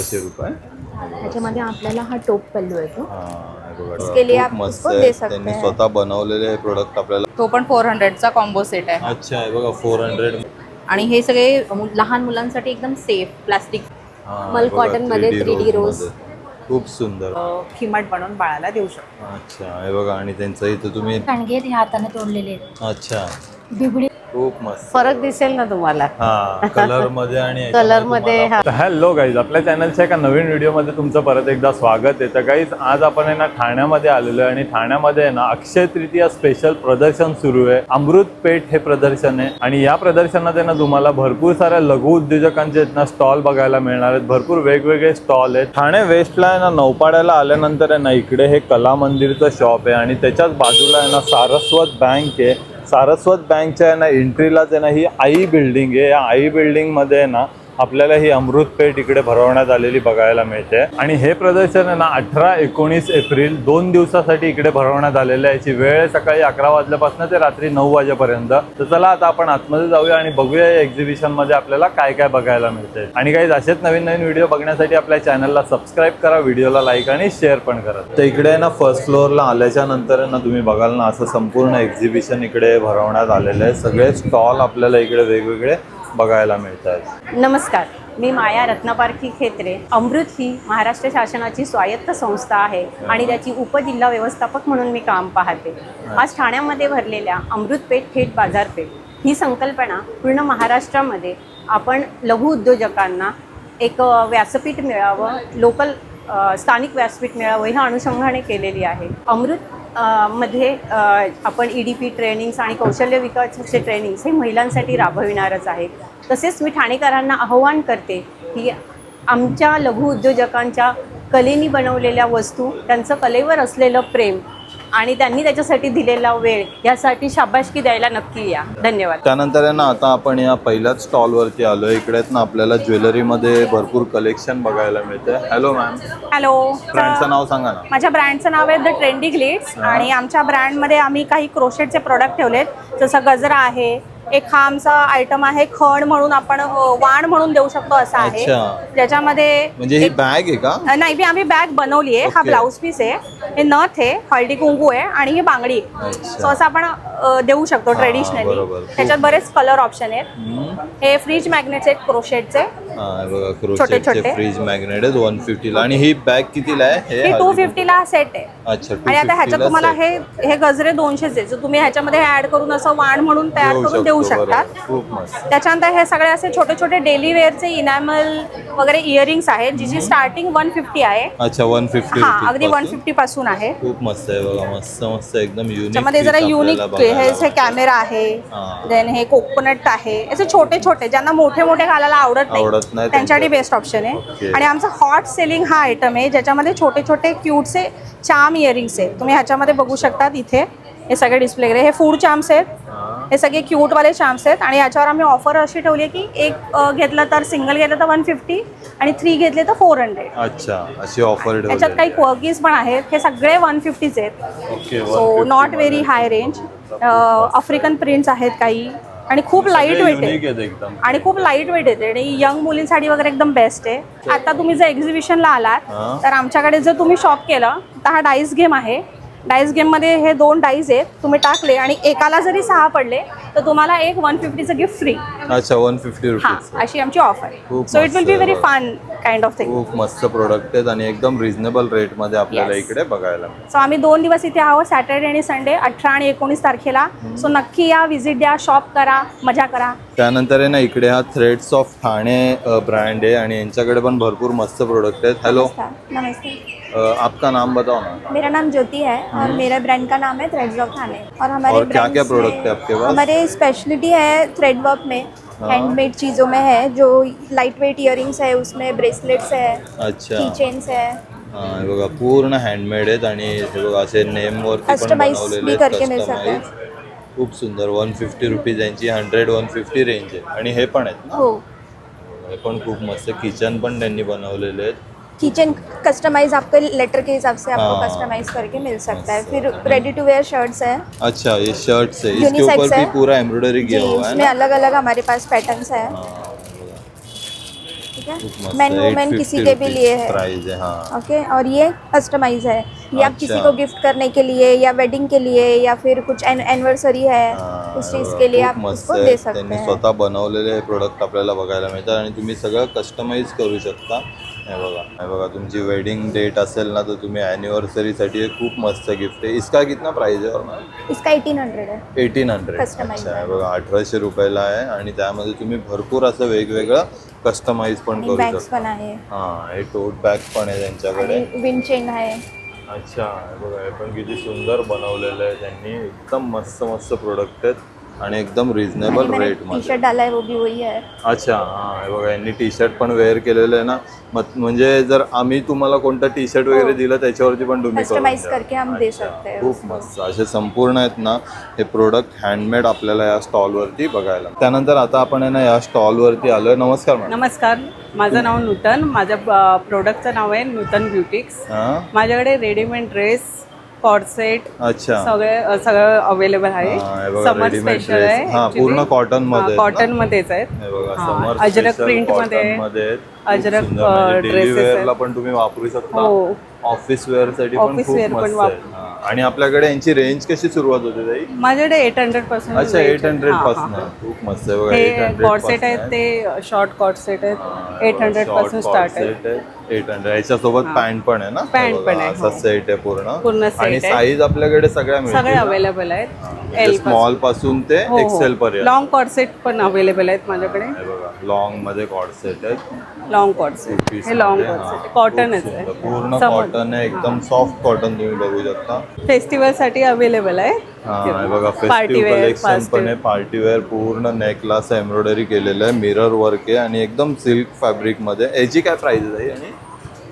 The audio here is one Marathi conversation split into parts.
₹500। ह्याच्यामध्ये आपल्याला हा टोप पल्लू येतो. इसके लिए आप उसको दे सकते हैं. त्यांनी स्वतः बनवलेले हे प्रोडक्ट आपल्याला. तो पण 400चा कॉम्बो सेट आहे. अच्छा आहे बघा 400. आणि हे सगळे लहान मुलांसाठी एकदम सेफ प्लास्टिक मल कॉटन मध्ये 3D रोज. खूप सुंदर खिमट बनवून बाळाला देऊ शकतो. अच्छा हे बघा. आणि त्यांचं इथं तुम्ही कांडगे हे हाताने तोडलेले आहेत. अच्छा बिबडी खूप मस्त फरक दिसेल ना तुम्हाला. हा कलर मध्ये आणि कलर मध्ये. हॅलो गाईज, आपल्या चॅनलच्या एका नवीन व्हिडिओमध्ये तुमचं परत एकदा स्वागत आहे. तर गाईज आज आपण आहे ना ठाण्यामध्ये आलेलो आहे आणि ठाण्यामध्ये आहे ना अक्षय तृतीया स्पेशल प्रदर्शन सुरू आहे. अमृत पेठ हे प्रदर्शन आहे आणि या प्रदर्शनात आहे ना तुम्हाला भरपूर साऱ्या लघु उद्योजकांचे आहेत ना स्टॉल बघायला मिळणार आहेत. भरपूर वेगवेगळे स्टॉल आहेत. ठाणे वेस्टला आहे ना नौपाड्याला आल्यानंतर आहे ना इकडे हे कला मंदिरचं शॉप आहे आणि त्याच्याच बाजूला आहे ना सारस्वत बँक आहे. सारस्वत बँकच्या आहे ना एंट्रीलाच आहे ना ही आई बिल्डिंग आहे. या आई बिल्डिंगमध्ये आहे ना आपल्याला ही अमृत पेठ इकडे भरवण्यात आलेली बघायला मिळते. आणि हे प्रदर्शन आहे ना 18-19 एप्रिल 2 दिवसासाठी इकडे भरवण्यात आलेलं आहे. याची वेळ आहे सकाळी 11 वाजल्यापासून ते रात्री 9 वाजेपर्यंत. तर चला आता आपण आतमध्ये जाऊया आणि बघूया या एक्झिबिशनमध्ये आपल्याला काय काय बघायला मिळते. आणि काही असेच नवीन नवीन व्हिडिओ बघण्यासाठी आपल्या चॅनलला सबस्क्राईब करा, व्हिडिओला लाईक आणि शेअर पण करा. तर इकडे आहे ना फर्स्ट फ्लोअरला आल्याच्या नंतर ना तुम्ही बघाल ना असं संपूर्ण एक्झिबिशन इकडे भरवण्यात आलेलं आहे. सगळे स्टॉल आपल्याला इकडे वेगवेगळे बघायला मिळतात. नमस्कार, मी माया रत्नापारखी खेत्रे. अमृत ही महाराष्ट्र शासनाची स्वायत्त संस्था आहे आणि त्याची उपजिल्हा व्यवस्थापक म्हणून मी काम पाहते. आज ठाण्यामध्ये भरलेल्या अमृत पेठ थेट बाजारपेठ ही संकल्पना पूर्ण महाराष्ट्रामध्ये आपण लघु उद्योजकांना एक व्यासपीठ मिळावं, लोकल स्थानिक व्यासपीठ मिळावं ह्या अनुषंगाने केलेली आहे. अमृत मध्ये आपण EDP ट्रेनिंग्स आणि कौशल्य विकासाचे ट्रेनिंग्स हे महिलांसाठी राबविणारच आहे. तसेच मी ठाणेकरांना आवाहन करते की आमच्या लघु उद्योजकांच्या कलेनी बनवलेल्या वस्तू, त्यांचं कलेवर असलेलं प्रेम आणि त्यांनी त्याच्यासाठी दिलेला वेळ यासाठी शाबासकी द्यायला नक्की या. धन्यवाद. त्यानंतर आहे ना आता आपण या पहिल्याच स्टॉलवरती आलोय. इकडे ना आपल्याला ज्वेलरीमध्ये भरपूर कलेक्शन बघायला मिळते. Hello ma'am. हॅलो. ब्रँडचं नाव सांगा ना. माझ्या ब्रँडचं नाव आहे द ट्रेंडी ग्लिट्स आणि आमच्या ब्रँडमध्ये आम्ही काही क्रोशेटचे प्रोडक्ट ठेवलेत. जसं गजरा आहे, एक हा आमचा आयटम आहे खण म्हणून, आपण वाण म्हणून देऊ शकतो असा आहे. ज्याच्यामध्ये म्हणजे ही बॅग आहे का? नाही, आम्ही बॅग बनवली आहे. हा ब्लाऊज पीस आहे, हे नथ आहे, हळदी कुंकू आहे आणि ही बांगडी आहे. सो असं आपण देऊ शकतो ट्रेडिशनली. त्याच्यात बरेच कलर ऑप्शन आहेत. हे फ्रीज मॅग्नेट्स आहेत क्रोशेटचे. छोटे छोटे फ्रीज मॅग्नेट आहेत 150 ला. आणि ही बॅग कितीला आहे? ही 250 ला सेट आहे. अच्छा. आणि आता ह्याच्यात तुम्हाला हे गजरे 200 आहे. तुम्ही ह्याच्यामध्ये ऍड करून असं वाण म्हणून तयार करून देऊ शकतात. त्याच्यानंतर हे सगळे असे छोटे छोटे डेली वेअरचे इनॅमल वगैरे इयरिंग्स आहेत, जिची स्टार्टिंग 150 आहे. अच्छा 150. हा, अगदी 150 पासून आहे. खूप मस्त आहे बघा. मस्त मस्त एकदम युनिक. त्यामध्ये जरा युनिक हे कॅमेरा आहे, देन हे कोकोनट आहे. असे छोटे छोटे ज्यांना मोठे मोठे घालायला आवडत नाही त्यांच्यासाठी बेस्ट ऑप्शन आहे. आणि आमचा हॉट सेलिंग हा आयटम आहे ज्याच्यामध्ये छोटे छोटे क्यूटचे चार्म इयरिंग्स आहे. तुम्ही ह्याच्यामध्ये बघू शकतात. इथे हे सगळे डिस्प्ले हे फूड चार्म्स आहेत. हे सगळे क्यूटवाले चार्म्स आहेत आणि याच्यावर आम्ही ऑफर अशी ठेवली आहे की एक घेतलं तर सिंगल घेतलं तर 150 आणि 3 घेतले तर 400. अच्छा, अशी ऑफर. याच्यात काही क्वर्कीज पण आहेत. हे सगळे 150चे आहेत. So not very high range. African prints आहेत काही आणि खूप लाईट वेट आहे आणि खूप लाईट वेट येते आणि यंग मुलींसाठी वगैरे एकदम बेस्ट आहे. आता तुम्ही जर एक्झिबिशनला आलात तर आमच्याकडे जर तुम्ही शॉप केलं तर हा डाईस गेम आहे. डाईस गेममध्ये हे 2 डाईस आहेत. तुम्ही टाकले आणि एकाला जरी 6 पडले तर तुम्हाला एक 150चं गिफ्ट फ्री. अच्छा 150 रुपीज. अशी आमची ऑफर आहे. So it will be very fun kind of thing. खूप मस्त प्रोडक्ट आहेत आणि एकदम रिझनेबल रेट मध्ये आपल्याला इकडे बघायला मिळेल. सो आम्ही 2 दिवस इथे आहोत, सॅटर्डे आणि संडे, 18 आणि 19 तारखेला. सो नक्की या, व्हिजिट द्या, शॉप करा, मजा करा. त्यानंतर आहे ना इकडे हा थ्रेड्स ऑफ ठाणे ब्रँड आहे आणि यांच्याकडे पण भरपूर मस्त प्रोडक्ट आहेत. हॅलो. नमस्ते. आपका नाम बताओ ना. मेरा नाम ज्योति है और मेरे ब्रांड का नाम है थ्रेड्स ऑफ ठाणे. और हमारे क्या क्या प्रोडक्ट है आपके पास? हमारे स्पेशलिटी है थ्रेड वर्क में, हैंडमेड चीज़ों में है, जो लाइट वेट इयरिंग्स है, उसमें ब्रेसलेट्स है, अच्छा, की चेन्स है. हे बघा पूर्ण हँडमेड आहेत आणि हे बघा असे नेम वरती पण कस्टमाइज बनवलेले भी करके मिल सकता है. खूप सुंदर. 150 रुपीज यांची 100-150 रेंज आहे. आणि हे पण आहेत ना. हो, हे पण खूप मस्त. किचन पण त्यांनी बनवलेले आहेत. किचन कस्टमाइज आपके लेटर के हिसाब से आपको कस्टमाइज करके मिल सकता है. फिर रेडी टू वेयर शर्ट्स है. अच्छा, ये शर्ट्स है, इसके यूनिसेक्स ऊपर भी है. पूरा एम्ब्रॉयडरी किया हुआ है इसमें ना. अलग अलग हमारे पास पैटर्न्स है. ठीक है, खूप मस्त मैन वुमेन किसी के भी लिए है। प्राइस है हाँ। ओके, और ये कस्टमाइज है, ये आप किसी अच्छा। को गिफ्ट करने के लिए या वेडिंग के लिए या फिर कुछ एनिवर्सरी है हा, उस चीज़ के लिए खूप आप मस्त उसको आहे. दे सकते त्यांनी हैं। स्वतः बनवलेले हे प्रोडक्ट आपल्याला बघायला मिळतात आणि तुम्ही सगळं कस्टमाइज करू शकता. हे बघा तुमची वेडिंग डेट असेल ना तर तुम्ही ॲनिव्हर्सरीसाठी हे खूप मस्त गिफ्ट आहे. इसका कितना प्राइस आहे? इसका 1800 है। 1800. Customize अच्छा, हे आहे. बघा 1800 रुपयाला आहे आणि त्यामध्ये तुम्ही भरपूर असं वेगवेगळं कस्टमाइज पण आणि करू बॅग्स शकता. पण आहे हां, हे टोट बॅग पण आहे त्यांच्याकडे. आणि विंड चेन आहे। अच्छा, हे बघा हे पण किती सुंदर बनवलेलं आहे त्यांनी. एकदम मस्त मस्त प्रोडक्ट आहेत आणि एकदम रिझनेबल टी रेटमध्ये. शर्ट डाला है वो भी वही है। अच्छा हां, हे बघा यांनी टी शर्ट पण वेअर केलेलं आहे ना. म्हणजे जर आम्ही तुम्हाला कोणतं टी शर्ट वगैरे दिलं त्याच्यावरती पण तुम्ही करून कस्टमाइज द्या. करके हम दे अच्छा, सकते हैं खूप उसको। मस्त असे संपूर्ण आहेत ना हे प्रोडक्ट हँडमेड आपल्याला या स्टॉलवरती बघायला. त्यानंतर आता आपण आहे ना या स्टॉलवरती आलोय. नमस्कार मॅडम. नमस्कार, माझं नाव नूतन. माझ्या प्रोडक्टचं नाव आहे नूतन ब्युटिक्स. हां, माझ्याकडे रेडीमेड ड्रेस, कॉर्सेट अच्छा. सगळं अवेलेबल आहे. हां, हे बघा समर रेडीमेड स्पेशल ड्रेस. आहे हां, actually. पूर्ण कॉटन मध्ये आहेत ना? कॉटन मध्येच आहेत. हे बघा हां, समर अजरक स्पेशल print मध्ये आहे. कॉटन मध्ये आहेत. खूप अजरक, सुंदर, म्हणजे डेली dresses वेअरला आहेत. पण तुम्ही वापरू शकता. हो. ऑफिस वेअर साठी पण Office खूप wear पण मस्त आहे. हां, आणि आपल्याकडे यांची रेंज कशी सुरुवात होते ताई? माझ्याकडे 800 पासून अच्छा, range आहे. 800 हां, पासून हां, हां. खूप मस्त आहे बघा. हे 800 कॉर्सेट पासून आहेत ते शॉर्ट कॉर्सेट आहेत 800 पासून स्टार्ट आहे. 800 याच्यासोबत पॅन्ट पण आहे ना. हे पॅन्ट बघा, पण आहे, असा हो. सेट आहे पूर्ण. पूर्ण set आणि आहे. साईज आपल्याकडे सगळ्या सगळे मिळतील अवेलेबल आहेत. एल स्मॉल पासून ते एक्सेल पर्यंत. लॉंग कॉर्सेट पण अवेलेबल आहेत माझ्याकडे. हे बघा लॉंग मध्ये कॉर्ड सेट आहेत. लॉंग कॉर्सेट, piece हे लॉंग मध्ये, कॉर्सेट हां. कॉटनच खूप आहे. सुंदर. पूर्ण समोर. कॉटन आहे, एकदम सॉफ्ट कॉटन तुम्ही बघू शकता. फेस्टिवल साठी अवेलेबल आहे. हा हे बघा Party festive wear, collection fast पण आहे. पार्टी वेअर पूर्ण नेकला असं एम्ब्रॉयडरी केलेलं आहे. मिरर वर्क आहे आणि एकदम सिल्क फॅब्रिक मध्ये. याची काय प्राइस आहे? आणि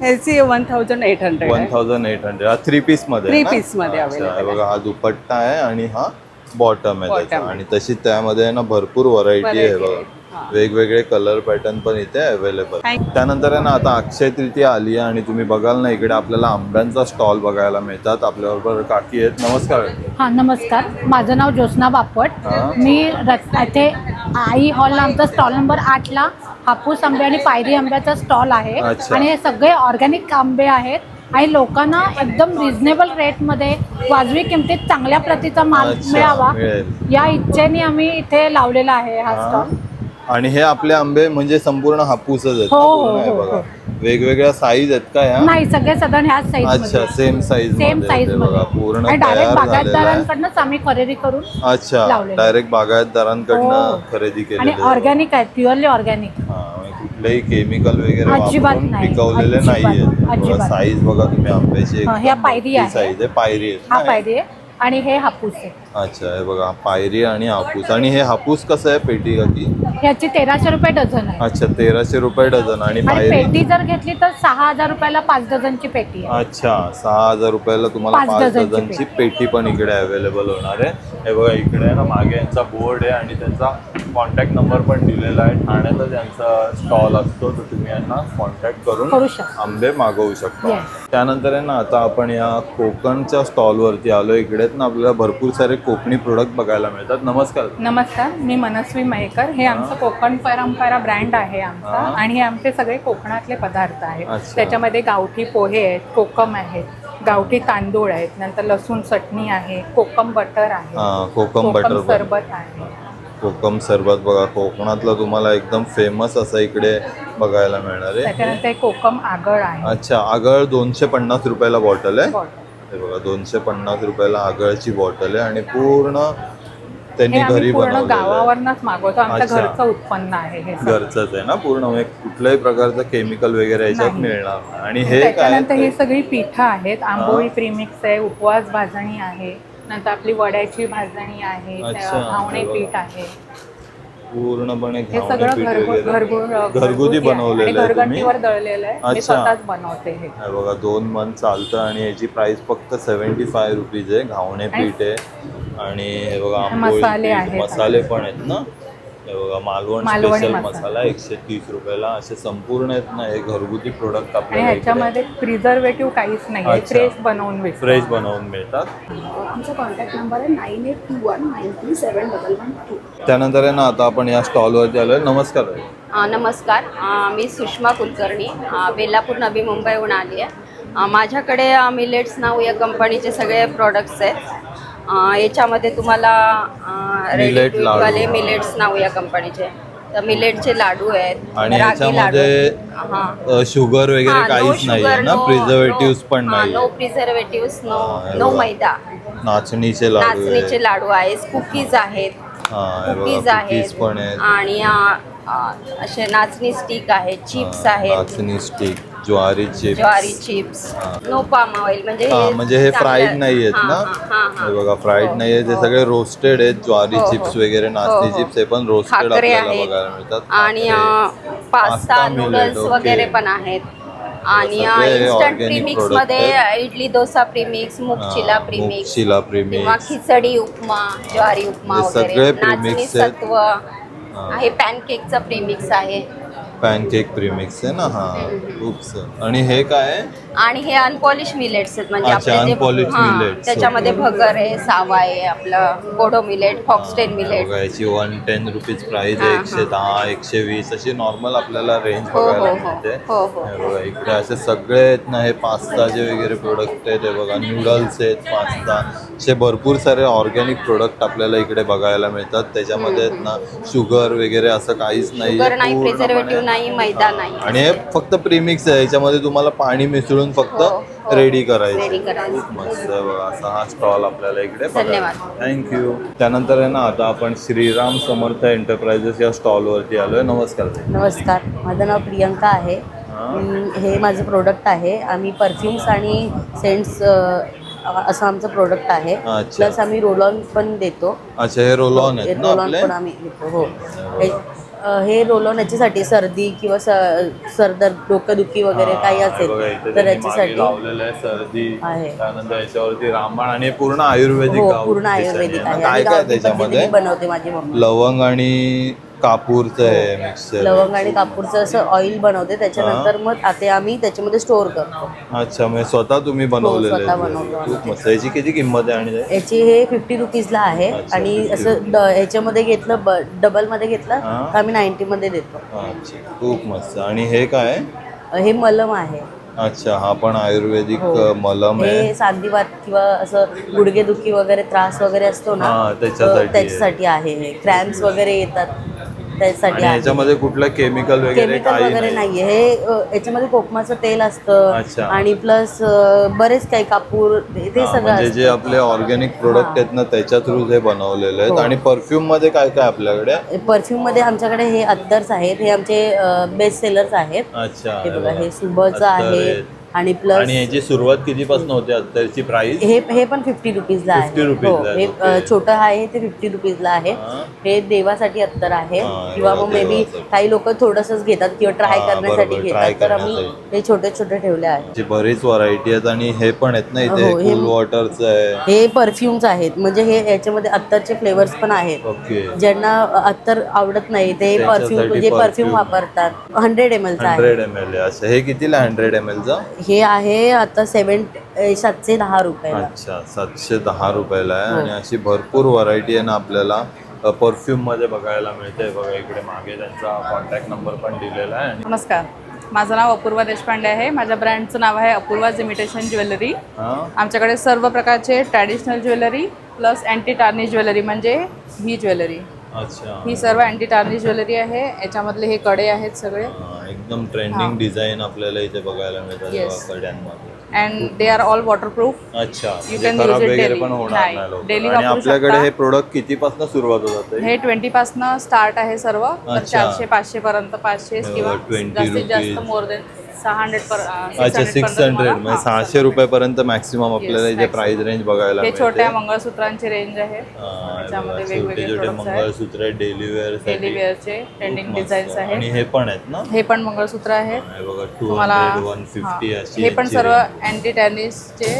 ह्याची 1800 आहे. 1800 हा 3 पीस मध्ये आहे Three ना? piece मध्ये अच्छा, available हे बघा हा दुपट्टा आहे आणि हा बॉटम आहे Bottom त्याचा. आहे. आणि तशी त्यामध्ये ना भरपूर व्हरायटी आहे Variety बघा. आहे. हां. वेगवेगळे कलर पॅटर्न पण इथे अवेलेबल. Thank- त्यानंतर आहे ना आता अक्षय तृतीया आली आहे आणि तुम्ही बघाल ना इकडे आपल्याला आंब्यांचा स्टॉल बघायला मिळतात. आपल्याबरोबर काकी आहेत. नमस्कार. हां नमस्कार, माझं नाव ज्योत्स्ना बापट. हां. मी इथे आई हॉलला आमचा स्टॉल नंबर 8ला हापूस आंबे आणि पायरी आंब्याचा स्टॉल आहे. अच्छा. आणि हे सगळे ऑर्गॅनिक आंबे आहेत आणि लोकांना एकदम रिझनेबल रेटमध्ये वाजवी किमतीत चांगल्या प्रतीचा माल अच्छा, मिळावा मिळेल. या इच्छेने आम्ही इथे लावलेला आहे हा हां. स्टॉल. आणि हे आपले आंबे म्हणजे संपूर्ण हापूसच आहेत ना? हो, पूर्ण आहे हो, बघा. हो. वेगवेगळ्या साईज आहेत का या? नाही, सगळे साधारण ह्याच साईज अच्छा, सेम साईज सेम साईज बघा पूर्ण डायरेक्ट तयार झालेलं आहे. बागायतदारांकडूनच आम्ही खरेदी करून अच्छा, लावलेलं. डायरेक्ट बागायतदारांकडनं हो. खरेदी आणि केलेली आहे. ऑर्गॅनिक आहेत, प्युअरली ऑर्गॅनिक. हा, कुठलेही केमिकल वगैरे अजिबात वापरून नाही, पिकवलेले अजिबात, नाहीये. अजिबात. साईज बघा तुम्ही आंब्याची हा, ह्या पायरी आहे. साईज आहे. पायरी आहे हा ना? पायरी आहे आणि हे हापूस आहे. अच्छा, हे बघा पायरी आणि हापूस. आणि हे हापूस कसं आहे पेटी का की? ह्याची 1300 रुपये डझन आहे. अच्छा, 1300 रुपये डझन. आणि आणि पायरी पेटी जर घेतली तर 6000 रुपयाला 5 डझनची पेटी आहे. अच्छा, 6000 रुपयाला तुम्हाला 5 5 डझनची डझनची पेटी पण इकडे अवेलेबल होणार आहे. हे बघा इकडे आहे ना मागे यांचा बोर्ड आहे आणि त्यांचा कॉन्टॅक्ट नंबर पण दिलेला आहे. ठाण्यातच यांचा स्टॉल असतो, तर तुम्ही यांना कॉन्टॅक्ट करू करून शकता. आंबे मागवू शकता. Yes. त्यानंतर आहे ना आता आपण या कोकणच्या स्टॉलवरती आलो. इकडे ना आपल्याला भरपूर सारे कोकणी प्रोडक्ट बघायला मिळतात. नमस्कार. नमस्कार, मी मनस्वी मयेकर. हे आमचं कोकण परंपरा ब्रँड आहे आमचा. हां. आणि हे आमचे सगळे कोकणातले पदार्थ आहेत. अच्छा. त्याच्यामध्ये गावठी पोहे आहेत, कोकम आहेत, गावठी तांदूळ आहेत, नंतर लसूण चटणी आहे, कोकम बटर आहे, हा, कोकम बटर पण. सरबत आहे. कोकम सरबत बघा कोकणातलं तुम्हाला एकदम फेमस असं इकडे बघायला मिळणार आहे. त्याच्यानंतर कोकम आगळ आहे. अच्छा, आगळ 250 रुपयाला बॉटल आहे. बॉटल. हे बघा 250 रुपयाला आगळची बॉटल आहे आणि पूर्ण त्यांनी हे आम्ही घरी पूर्ण बनवलेलं आहे. गावावरनच मागवतो. आमचं अच्छा. घरचं उत्पन्न आहे हे सगळं. घरचंच आहे ना पूर्ण, म्हणजे कुठल्याही प्रकारचं केमिकल वगैरे याच्यात नाही. मिळणार नाही. आणि हे काय त्याच्यानंतर ही सगळी पिठं आहेत. आंबोळी प्रीमिक्स आहे, उपवास भाजणी आहे, नंतर आपली वड्याची भाजणी आहे, अच्छा. घावणे हे बघा. पीठ आहे. पूर्णपणे हे घावणे सगळं पीठ वगैरे घरगुती आहे. बनवलेलं आहे आणि तुम्ही. घरगंटीवर दळलेलं आहे. मी अच्छा. स्वतःच बनवते हे. हे बघा 2 मन चालतं आणि याची प्राइस फक्त 75 रुपीज आहे. घावणे पीठ आहे आणि हे बघा आंबोळी मसाले पीठ, आहेत. मसाले पण आहेत ना. हे बघा मालवणी मालवणी स्पेशल मसाला. मसाला 130 रुपयाला. असे संपूर्ण आहेत ना हे घरगुती प्रोडक्ट आणि आपल्याला ह्याच्यामध्ये प्रिझर्वेटिव्ह काहीच नाही आहे. अच्छा. फ्रेश बनवून विकतो. फ्रेश बनवून मिळतात. आमचा कॉन्टॅक्ट नंबर आहे 9821937112. त्यानंतर आहे ना आता आपण या स्टॉलवरती आलोय. नमस्कार. नमस्कार, मी सुषमा कुलकर्णी, बेलापूर नवी मुंबईहून आली आहे. माझ्याकडे मिलेट्स नाव या कंपनीचे सगळे प्रोडक्ट्स आहेत. याच्यामध्ये तुम्हाला रेडी टू ईट वाले मिलेट्स नाव या कंपनीचे, तर मिलेटचे लाडू आहेत आणि रागी लाडू. याच्यामध्ये शुगर वगैरे काहीच नाही आहे ना, प्रिझर्वेटिव्ह पण नाही. नो प्रिझर्वेटिव्ह, नो मैदा. नाचणीचे लाडू आहेत. नाचणीचे लाडू आहेत, कुकीज आहेत, कुकीज आहेत पण आहेत आणि असे नाचणी स्टिक आहेत, चिप्स आहेत, नाचणी स्टिक, ज्वारी चिप्स, नो पाम ऑइल. म्हणजे हे फ्राईड नाही आहेत ना, हे बघा फ्राईड नाही आहे, ते सगळे रोस्टेड आहेत. ज्वारी चिप्स वगैरे, नाचणी चिप्स हे पण रोस्टेड आपल्याला बघायला मिळतात. आणि पास्ता नूडल्स वगैरे पण आहेत. आणि इन्स्टंट प्रीमिक्स मध्ये इडली डोसा प्रीमिक्स, मुगचिला प्रीमिक्स किंवा खिचडी उपमा, ज्वारी उपमा वगैरे, नाचणी सत्व आहे, पॅनकेकचा प्रीमिक्स आहे. पॅनकेक प्रीमिक्स आहे ना, हा खूप. आणि हे काय आहे? आणि हे अनपॉलिश मिलेट्स आहेत, म्हणजे अच्छा, आपले unpolished millets. त्याच्यामध्ये भगर आहे, सावा आहे, आपलं कोडो मिलेट, फॉक्सटेल मिलेट. याची 110 रुपीज प्राइस आहे. 110, 120 अशी नॉर्मल आपल्याला रेंज बघायला मिळते. हे बघा इकडे असे सगळे आहेत ना, हे पास्ताचे वगैरे प्रोडक्ट आहेत. हे बघा नूडल्स आहेत, पास्ता, असे भरपूर सारे ऑर्गॅनिक प्रोडक्ट आपल्याला इकडे बघायला मिळतात. त्याच्यामध्ये आहेत ना शुगर वगैरे असं काहीच नाही, प्रिझर्वेटिव्ह नाही, मैदा नाही. आणि हे फक्त प्रीमिक्स आहे. याच्यामध्ये तुम्हाला पाणी मिसळून फक्त रेडी करायचं. खूप मस्त आहे बघा. असा हा स्टॉल आपल्याला इकडे बघायला. थँक्यू. त्यानंतर आहे ना, आता आपण श्रीराम समर्थ एंटरप्राइजेस या स्टॉलवरती आलोय. नमस्कार. नमस्कार, माझं नाव प्रियंका आहे. हे माझं प्रोडक्ट आहे. आम्ही परफ्युम्स आणि सेंट्स असं आमचं प्रोडक्ट आहे. प्लस आम्ही रोल ऑन पण देतो. अच्छा, हे रोल ऑन आहेत ना आपले? पण आम्ही देतो. हो, हे रोल ऑन याच्यासाठी सर्दी किंवा सरदर्द, डोकंदुखी वगैरे काही असेल तर याच्यासाठी लावलेलं आहे. सर्दी आहे, त्यानंतर याच्यावरती रामबाण आणि पूर्ण आयुर्वेदिक. पूर्ण आयुर्वेदिक आहे. काय काय त्याच्यामध्ये? बनवते माझी मम्मी. लवंग आणि कापूरचं आहे मिक्सर. लवंग आणि कापूरचं असं ऑइल बनवते. त्याच्यानंतर मग ते आम्ही त्याच्यामध्ये स्टोअर करतो. अच्छा, म्हणजे स्वतः तुम्ही बनवलेलं स्वतः बनवतो. खूप मस्त. याची किती किंमत आहे? आणि याची हे 50 रुपीजला आहे. आणि असं ह्याच्यामध्ये घेतलं, डबलमध्ये घेतलं तर आम्ही 90 मध्ये देतो. अच्छा, खूप मस्त. आणि हे काय आहे? हे मलम आहे. अच्छा, हा पण आयुर्वेदिक मलम आहे. हे सांधीवात किंवा असं गुडघेदुखी वगैरे त्रास वगैरे असतो ना, त्याच्यासाठी आहे. हे क्रॅम्प्स वगैरे येतात त्याच्यासाठी. याच्यामध्ये कुठलं केमिकल वगैरे नाहीये. हे याच्यामध्ये कोकमाचं तेल असतं आणि प्लस बरेच काही कापूर, ते सगळं जे आपले ऑर्गॅनिक प्रोडक्ट आहेत ना, त्याच्या थ्रू हे बनवलेले आहेत. आणि परफ्यूम मध्ये काय काय आपल्याकडे? परफ्यूम मध्ये आमच्याकडे हे अत्तर्स आहेत. हे आमचे बेस्ट सेलर्स आहेत. अच्छा, हे बघा, हे सुबचं आहे. आणि प्लस, आणि याची सुरुवात कितीपासून होते अत्तरची प्राइस? हे पण 50 रुपीजला आहे. 50 रुपीजला आहे. हे छोटं आहे ते 50 रुपीजला आहे. हे देवासाठी अत्तर आहे. किंवा मग मे बी काही लोक थोडंसंच घेतात किंवा ट्राय करण्यासाठी घेतात, तर आम्ही हे छोटे छोटे ठेवले आहेत. बरीच व्हरायटी आहेत. आणि हे पण आहेत ना इथे, कूल वॉटरचं आहे. हे परफ्युम्स आहेत. म्हणजे हे याच्यामध्ये अत्तरचे फ्लेवर्स पण आहेत. ज्यांना अत्तर आवडत नाही ते परफ्यूम वापरतात. 100 ml चा आहे. 100 ml. अच्छा, हे कितीला 100 ml चा? हे आहे आता 710 रुपयाला. अच्छा, 710 रुपयाला आहे. आणि अशी भरपूर व्हरायटी आहे ना आपल्याला परफ्यूम मध्ये बघायला मिळते. बघा इकडे मागे त्यांचा कॉन्टॅक्ट नंबर पण दिलेला आहे. नमस्कार, माझं नाव अपूर्वा देशपांडे आहे. माझ्या ब्रँडचं नाव आहे अपूर्वाज इमिटेशन ज्वेलरी. आमच्याकडे सर्व प्रकारचे traditional jewellery plus anti tarnish jewellery, म्हणजे ही ज्वेलरी. अच्छा, ही सर्व अँटी टार्निश ज्वेलरी आहे. याच्यामधले हे कडे आहेत सगळे एकदम ट्रेंडिंग डिझाईन आपल्याला इथे बघायला मिळतात कड्यांमध्ये. And they are all waterproof. अच्छा, you can use it daily. Daily आणि आपल्याकडे हे प्रोडक्ट कितीपासून सुरुवात होतात? हे 20 पासून स्टार्ट आहे सर्व. 400-500 पर्यंत, 500 किंवा जास्तीत जास्त मोर देन 600 अच्छा, 600 म्हणजे 600 रुपयापर्यंत मॅक्सिमम आपल्याला इथे प्राइस रेंज बघायला मिळते. छोट्या मंगळसूत्रांची रेंज आहे. त्याच्यामध्ये वेगवेगळे मंगळसूत्र, डेली वेअरचे ट्रेंडिंग डिझाईन्स आहेत. आणि हे पण आहेत ना, हे पण मंगळसूत्र आहेत. तुम्हाला 150 अशी. हे पण सर्व अँटी टॅनिसचे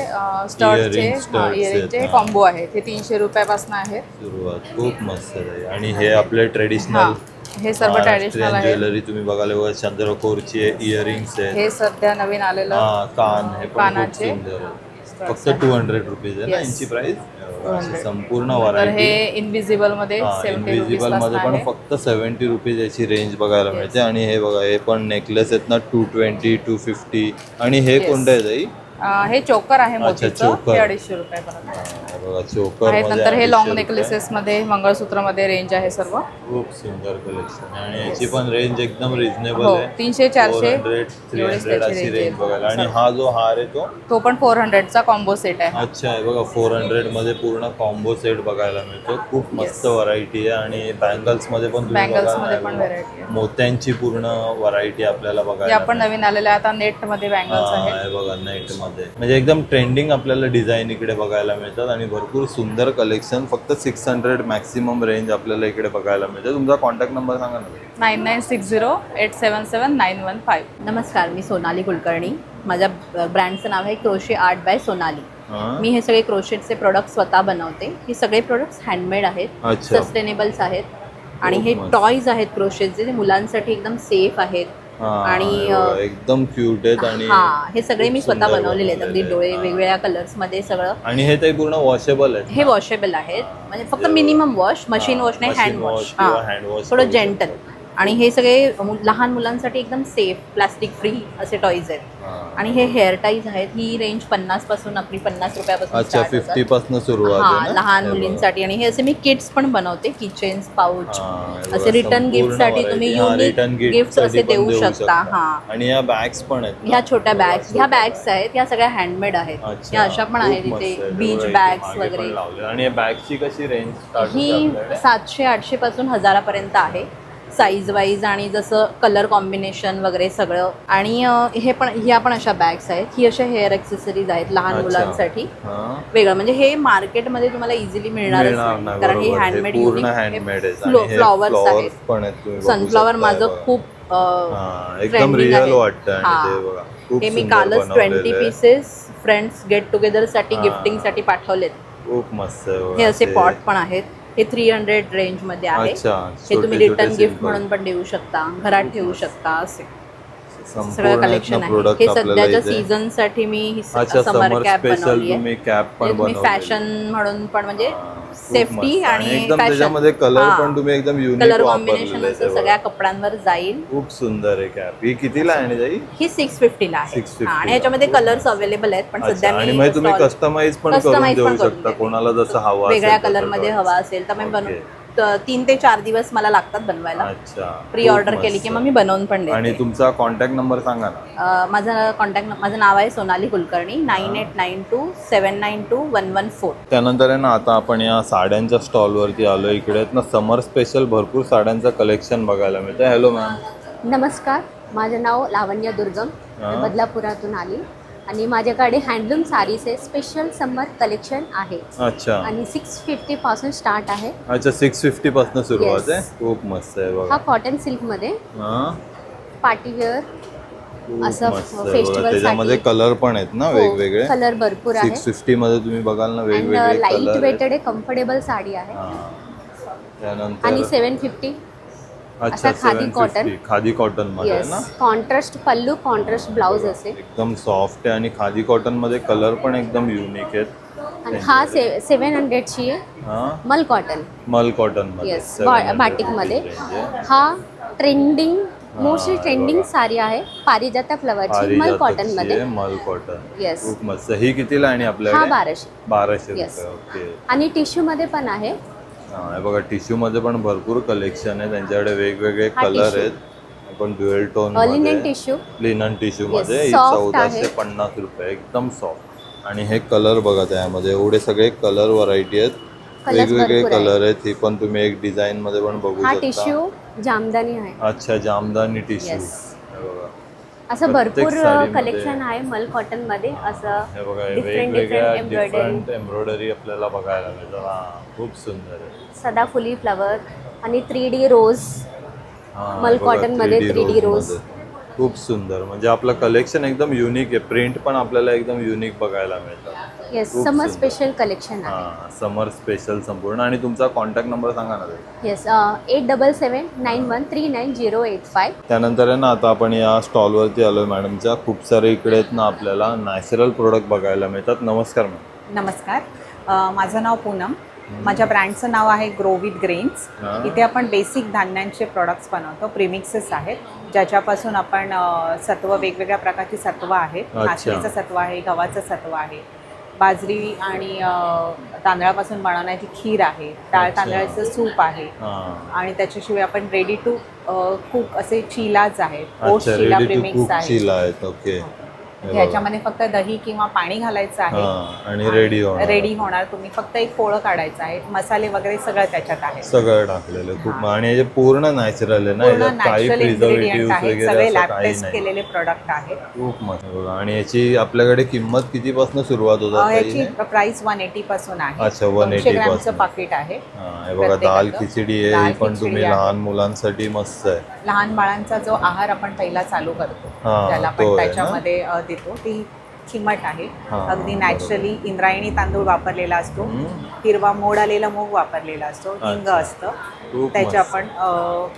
स्टडचे इयरिंगचे कॉम्बो आहेत. हे 300 रुपयापासून आहेत सुरुवात. खूप मस्त आहे. आणि हे आपले ट्रेडिशनल, हे सर्व ट्रॅडिशनल आहे. ज्वेलरी तुम्ही बघायला बघा, चंद्रकोरची इयरिंग्स आहेत. हे सध्या नवीन आलेलं कान, हे कानाचे फक्त 200 रुपीज आहे ना यांची प्राइस. संपूर्ण तर व्हरायटी हे इनविजिबल मध्ये 70 इनविजिबल मध्ये पण फक्त 70 रुपीज याची रेंज बघायला मिळते. आणि हे बघा हे पण नेकलेस आहेत ना 220 250. आणि हे कोणतं आहे ताई? हे चोकर आहे मोतीचं, चोकर. हे 250 रुपयापर्यंत बघा चोकर आहेत. मध्ये नंतर हे लॉंग 250 नेकलेसेस मध्ये मंगळसूत्र मध्ये रेंज आहे सर्व. खूप सुंदर कलेक्शन. आणि याची पण रेंज एकदम रिझनेबल हो, आहे. 300 400 400 300 त्याची अशी range रेंज बघायला. आणि हा जो हार आहे तो पण 400 चा कॉम्बो सेट आहे. अच्छा आहे बघा 400 मध्ये पूर्ण कॉम्बो सेट बघायला मिळतो. खूप मस्त व्हरायटी आहे. आणि बँगल्स मध्ये पण तुम्ही बँगल्स बघा मध्ये ना, पण व्हरायटी आहे. मोत्यांची पूर्ण व्हरायटी आपल्याला हे बघायला आपण नवीन आलेले आता नेट मध्ये बँगल्स आहेत. आहे बघा नेट मध्ये. म्हणजे एकदम ट्रेंडिंग आपल्याला डिझाईन इकडे बघायला मिळतात. आणि भरपूर सुंदर कलेक्शन. फक्त 600 मॅक्सिमम रेंज आपल्याला इकडे बघायला मिळते. तुमचा कॉन्टॅक्ट नंबर सांगा ना. 9960877915. नमस्कार, मी सोनाली कुलकर्णी. माझ्या ब्रँडचं नाव आहे क्रोशे आर्ट बाय सोनाली. मी हे सगळे क्रोशेटचे प्रोडक्ट स्वतः बनवते. हे सगळे प्रोडक्ट्स हँडमेड आहेत, अच्छा. सस्टेनेबल्स आहेत. आणि हे टॉयज आहेत क्रोशेटचे, ते मुलांसाठी एकदम सेफ आहेत. आणि एकदम क्यूट आहेत. आणि हे सगळे मी स्वतः बनवलेले आहेत. अगदी डोळे वेगवेगळ्या कलर्स मध्ये सगळं. आणि हे ते पूर्ण वॉशेबल आहेत. हे वॉशेबल आहेत, म्हणजे फक्त मिनिमम वॉश, मशीन वॉश नाही, हँड वॉश. थोडं जेंटल. आणि हे सगळे लहान मुलांसाठी एकदम सेफ, प्लास्टिक फ्री असे टॉयज आहेत. आणि हे हेअर टाईज आहेत. ही रेंज 50 पासून आपली 50 रुपयापासून. अच्छा 50 पासून सुरुवात आहे ना? लहान मुलींसाठी. आणि हे असे मी किट्स पण बनवते, किचन्स, पाऊच असे रिटर्न गिफ्ट साठी तुम्ही युनिक गिफ्ट असे देऊ शकता. आणि या बॅग्स पण आहेत. ह्या छोट्या बॅग्स, ह्या बॅग्स आहेत, ह्या सगळ्या हँडमेड आहेत. ह्या अशा पण आहेत इथे, बीच बॅग्स वगैरे. आणि या बॅगची कशी रेंज? ही 700-800 पासून 1000पर्यंत आहे साईज वाईज. आणि जसं कलर कॉम्बिनेशन वगैरे सगळं. आणि ह्या पण अशा बॅग्स आहेत. ही अशा हेअर ॲक्सेसरीज आहेत लहान मुलांसाठी वेगळं. म्हणजे हे मार्केटमध्ये तुम्हाला इझिली मिळणार नाही, कारण हे हँडमेड फ्लॉवर्स आहेत. सनफ्लॉवर माझं खूप एकदम रिअल वाटतं. हे मी कालच 20 पीसेस फ्रेंड्स गेट टुगेदर साठी गिफ्टिंग साठी पाठवलेत. खूप मस्त. हे असे पॉट पण आहेत. हे 300 रेंज मध्ये आहे. हे तुम्ही रिटर्न गिफ्ट म्हणून पण देऊ शकता, घरात ठेवू शकता. असे सगळं कलेक्शन आहे. हे सध्याच्या सीझन साठी मी समर कॅप बनवली आहे. तुम्ही फॅशन म्हणून पण, म्हणजे सेफ्टी आणि त्याच्यामध्ये कलर पण तुम्ही एकदम युनिक कलर कॉम्बिनेशन असं सगळ्या कपड्यांवर जाईल. खूप सुंदर आहे कॅप. ही कितीला आहे जाई? ही 650 ला आहे. आणि ह्याच्यामध्ये कलर्स अवेलेबल आहेत. पण सध्या मी तुम्ही कस्टमाइज पण करून देऊ शकता कोणाला जसं हवं, वेगळ्या कलर मध्ये हवा असेल तर मी 3 ते 4 दिवस मला लागतात बनवायला. प्री ऑर्डर केली की मग मी बनवून पण देते. आणि तुमचा कॉन्टॅक्ट नंबर सांगा ना. माझं नाव आहे सोनाली कुलकर्णी. 9892792114. त्यानंतर आहे ना आता आपण या साड्यांच्या स्टॉलवरती आलो. इकडे आहेत ना समर स्पेशल भरपूर साड्यांचं कलेक्शन बघायला मिळतं. Hello ma'am. नमस्कार, माझं नाव लावण्य दुर्गम, बदलापुरातून आली. आणि माझ्याकडे हँडलूम साडीचे स्पेशल समर कलेक्शन आहे. अच्छा. आणि 650 पासून स्टार्ट आहे. अच्छा 650 पासून सुरुवात आहे. खूप मस्त आहे बघा. हा कॉटन सिल्क मध्ये पार्टीवेअर असं फेस्टिवल त्याच्यामध्ये कलर पण आहेत ना वेगवेगळे. कलर भरपूर आहे. 650 मध्ये तुम्ही बघाल ना वेगवेगळे लाईट वेटेड आहे, कम्फर्टेबल साडी आहे. त्यानंतर आणि 750. अच्छा खादी कॉटन मध्ये ना. कॉन्ट्रास्ट पल्लू, कॉन्ट्रास्ट ब्लाउज असेल. एकदम सॉफ्ट आहे. आणि खादी कॉटन मध्ये कलर पण एकदम युनिक आहेत. आणि हा 700 ची आहे. मल कॉटन मध्ये बाटिक मध्ये. हा ट्रेंडिंग, मोस्टली ट्रेंडिंग साडी आहे, पारिजाता फ्लवरची, मल कॉटन मध्ये. येस. खूप मस्त. ही कितीला आहे आपल्याकडे? हा 1200 रुपये. ओके. आणि टिश्यू मध्ये पण आहे. बघा टिश्यू मध्ये पण भरपूर कलेक्शन आहे. त्यांच्याकडे वेगवेगळे कलर आहेत. आपण ड्युएल टोन लिनन टिश्यू मध्ये 1450 रुपये. एकदम सॉफ्ट. आणि हे कलर बघा त्यामध्ये एवढे सगळे कलर व्हरायटी आहेत, वेगवेगळे कलर आहेत. ही पण तुम्ही एक डिझाईन मध्ये पण बघू शकता. हा टिश्यू जामदानी आहे. अच्छा जामदानी टिश्यू. असं भरपूर कलेक्शन आहे मल कॉटन मध्ये. असं डिफरंट एम्ब्रॉयडरी आपल्याला बघायला मिळतं. खूप सुंदर आहे. सदाफुली फ्लवर आणि 3D रोज. मल कॉटन मध्ये 3D रोज. खूप सुंदर, म्हणजे आपलं कलेक्शन एकदम युनिक आहे. प्रिंट पण आपल्याला एकदम युनिक बघायला मिळतात. येस, खूप समर सुंदर. स्पेशल कलेक्शन आहे. हां, समर स्पेशल संपूर्ण. आणि तुमचा कॉन्टॅक्ट नंबर सांगा ना ताई. येस, 8779139085. त्यानंतर आहे ना, आता आपण या स्टॉलवरती आलोय मॅडमच्या. खूप सारे इकडे आहेत ना आपल्याला नॅचरल प्रोडक्ट बघायला मिळतात. नमस्कार मॅम. नमस्कार, माझं नाव पूनम. माझ्या ब्रँडचं नाव आहे ग्रो विथ ग्रेन्स. इथे आपण बेसिक धान्यांचे प्रोडक्ट्स बनवतो. प्रीमिक्सेस आहेत ज्याच्यापासून आपण सत्व, वेगवेगळ्या प्रकारची सत्व आहेत. नाचणीचं सत्व आहे, गव्हाचं सत्व आहे, बाजरी आणि तांदळापासून बनवण्याची खीर आहे, डाळ तांदळाचं सूप आहे, आणि त्याच्याशिवाय आपण रेडी टू कुक असे चिलाज आहेत. पोस्ट चिला प्रीमिक्स आहेत. ओके. ह्याच्यामध्ये फक्त दही किंवा पाणी घालायचं आहे आणि रेडी होणार. तुम्ही फक्त एक पोळं काढायचं आहे. मसाले वगैरे सगळं त्याच्यात आहे, सगळं टाकलेलं खूप. आणि हे पूर्ण नॅचरल आहे ना, याच्यात काही प्रिझर्वेटिव्ह वगैरे सगळे असं लॅब काही टेस्ट नाही. केलेले प्रोडक्ट आहेत. खूप मस्त बघा. आणि याची आपल्याकडे किंमत कितीपासून सुरुवात होतात? याची प्राइस 180 पासून आहे. अच्छा, 180 ग्रॅमचं पासून. पाकिट आहे. हे बघा, दाल खिचडी आहे. ही पण तुम्ही लहान मुलांसाठी मस्त आहे. लहान बाळांचा जो आहार आपण पहिला चालू करतो, त्याला आपण त्याच्यामध्ये देतो, ती खिमट आहे. अगदी नॅचरली इंद्रायणी तांदूळ वापरलेला असतो, हिरवा मोड आलेला मूग वापरलेला असतो, हिंग असतं. त्याचे आपण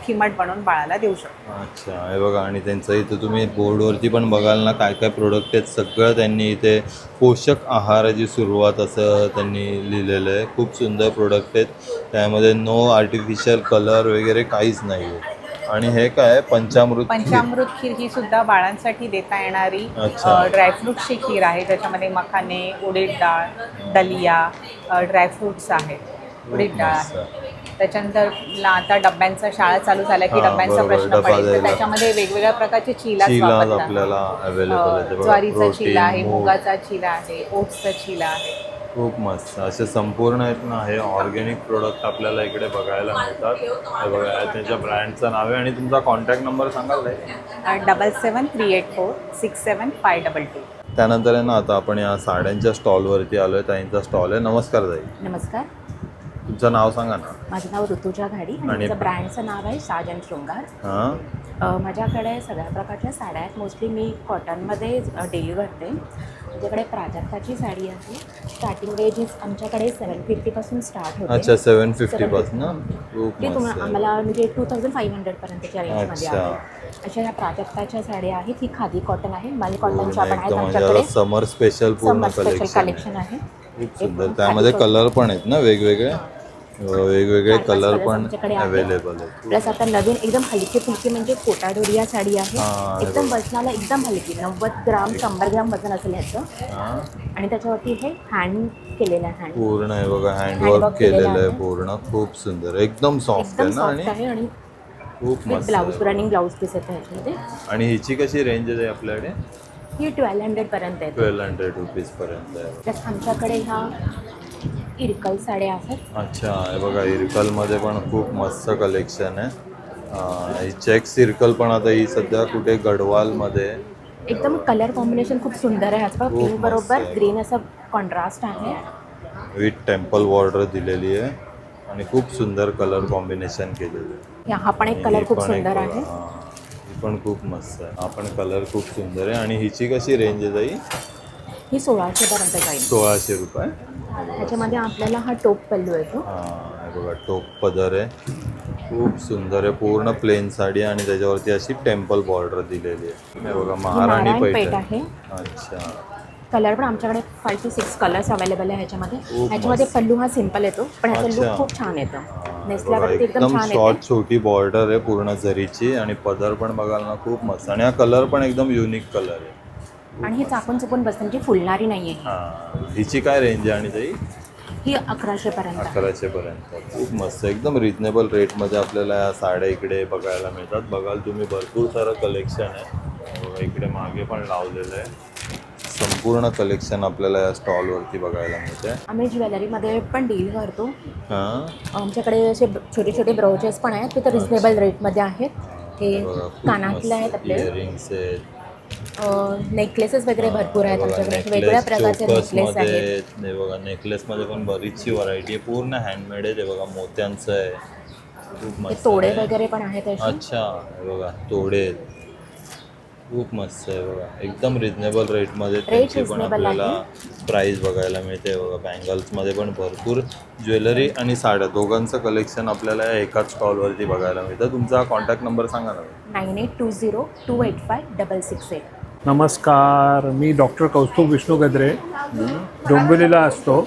खिमट बनवून बाळाला देऊ शकतो. अच्छा, हे बघा. आणि त्यांचं इथं तुम्ही बोर्डवरती पण बघाल ना, काय काय प्रोडक्ट आहेत. सगळं त्यांनी इथे पोषक आहाराची सुरुवात असं त्यांनी लिहिलेलं आहे. खूप सुंदर प्रोडक्ट आहेत. त्यामध्ये नो आर्टिफिशियल कलर वगैरे काहीच नाही आहे. आणि हे काय, पंचामृत खीर ही सुद्धा बाळांसाठी देता येणारी ड्रायफ्रूटची खीर आहे. त्याच्यामध्ये मखाने, उडीद डाळ, दलिया, ड्रायफ्रुट्स आहेत, उडीद डाळ आहे. त्याच्यानंतर आता डब्यांचा शाळा चालू झाल्या की डब्यांचा प्रश्न पडेल, तर त्याच्यामध्ये वेगवेगळ्या प्रकारचे चिलाज आपल्याला अवेलेबल आहेत. ज्वारीचा चिला आहे, मुगाचा चिला आहे, ओट्सचा चिला आहे. खूप मस्त असे संपूर्ण आहेत ना हे ऑर्गॅनिक प्रोडक्ट आपल्याला इकडे बघायला मिळतात. हे बघा, त्याच्या ब्रँडचं नाव आहे. आणि तुमचा कॉन्टॅक्ट नंबर सांगाल ताई? 7738467522. त्यानंतर आहे ना, आता आपण या साड्यांच्या स्टॉलवरती आलोय. ताईंचा स्टॉल आहे. नमस्कार ताई. नमस्कार, तुमचं नाव सांगा ना. माझं नाव ऋतुजा घाडी आणि माझं ब्रँडचं नाव आहे साज अँड शृंगार. माझ्याकडे सगळ्या प्रकारच्या साड्या आहेत. मोस्टली मी कॉटनमध्ये डेली करते. माझ्याकडे प्राजक्ताची साडी आहे. स्टार्टिंग रेंज आमच्याकडे 750 पासून स्टार्ट होते. अच्छा, 750 पासून. ती तुम्हाला आम्हाला म्हणजे 2500 पर्यंतच्या रेंजमध्ये आहे. अशा ह्या प्राजक्ताच्या साड्या आहेत. ही खादी कॉटन आहे. मल कॉटनच्या पण आहेत आमच्याकडे. समर स्पेशल पूर्ण कलेक्शन आहे. खूप सुंदर. त्यामध्ये कलर पण आहेत ना वेगवेगळे कलर पण अवेलेबल आहेत. प्लस आता नवीन एकदम हलकी फुलकी म्हणजे कोटाडोरिया साडी आहे. एकदम वजनाला एकदम हलकी, 90 ग्राम 100 ग्राम वजन असेल ह्याचं. आणि त्याच्यावरती हे हँड केलेलं आहे. पूर्ण आहे बघा, हँडवर्क केलेलं आहे पूर्ण. खूप सुंदर, एकदम सॉफ्ट आहे ना. आणि खूप मस्त ब्लाऊज, रनिंग ब्लाऊज पीस आहे ह्याच्यामध्ये. आणि हिची कशी रेंज आहे आपल्याकडे? ही 1200 पर्यंत आहे. 1200 रुपीज पर्यंत आहे. प्लस आमच्याकडे ह्या इरकल साड्या आहेत. अच्छा, हे बघा, इरकलमध्ये पण खूप मस्त कलेक्शन आहे. चेक्स इरकल पण आता ही सध्या कुठे गढवालमध्ये. एकदम कलर कॉम्बिनेशन खूप सुंदर आहे. ह्याचा पिंक बरोबर ग्रीन असं कॉन्ट्रास्ट आहे. विथ टेम्पल बॉर्डर दिलेली आहे आणि खूप सुंदर कलर कॉम्बिनेशन केलेलं आहे. हा पण एक कलर खूप सुंदर आहे. ही पण खूप मस्त आहे. हा पण कलर खूप सुंदर आहे. आणि हिची कशी रेंज आहे ताई? ही 1600 पर्यंत जाईल. 1600 रुपये. ह्याच्यामध्ये आपल्याला हा टोप पल्लू येतो. हे बघा, टोप पदर आहे. खूप सुंदर आहे. पूर्ण प्लेन साडी आणि त्याच्यावरती अशी टेम्पल बॉर्डर दिलेली आहे. हे बघा, महाराणी पैठ आहे. अच्छा, कलर पण आमच्याकडे 5 to 6 कलर्स अवेलेबल आहे ह्याच्यामध्ये. ह्याच्यामध्ये पल्लू हा सिंपल येतो, पण ह्याचा लुक खूप छान येतो. नेसल्यावरती एकदम छान शॉर्ट छोटी बॉर्डर आहे पूर्ण जरीची. आणि पदर पण बघाल ना, खूप मस्त. आणि हा कलर पण एकदम युनिक कलर आहे. आणि ही चाकून चुकून बसते, म्हणजे फुलणारी नाही आहे. हिची काय रेंज आहे? आणि ताई ही 1100 पर्यंत. 1100 पर्यंत. खूप मस्त, एकदम रिजनेबल रेटमध्ये आपल्याला या साड्या इकडे बघायला मिळतात. बघाल तुम्ही, भरपूर सारं कलेक्शन आहे. इकडे मागे पण लावलेलं आहे. संपूर्ण कलेक्शन आपल्याला या स्टॉलवरती बघायला मिळते. आम्ही ज्वेलरीमध्ये पण डील करतो. आमच्याकडे असे छोटे छोटे ब्राउचेस पण आहेत. ते तर रिजनेबल रेटमध्ये आहेत. हे कानातले आहेत आपले, इयरिंग्स आहेत, नेकलेसेस वगैरे भरपूर आहेत आमच्याकडे. वेगवेगळ्या प्रकारचे नेकलेस आहेत. हे बघा, नेकलेसमध्ये पण बरीचशी व्हरायटी आहे. पूर्ण हँडमेड आहे. ते बघा, मोत्यांचं आहे. खूप मस्त. तोडे वगैरे पण आहेत. अच्छा, हे बघा, तोडे. खूप मस्त आहे बघा, एकदम रिजनेबल रेटमध्ये Rate त्यांची पण reasonable आपल्याला प्राइस बघायला मिळते बघा. बँगल्समध्ये पण भरपूर ज्वेलरी आणि साड्या दोघांचं कलेक्शन आपल्याला एकाच स्टॉलवरती बघायला मिळतं. तुमचा कॉन्टॅक्ट नंबर सांगा ना. 9820285668. नमस्कार, मी डॉक्टर कौस्तुभ विष्णू गद्रे, डोंबिवलीला असतो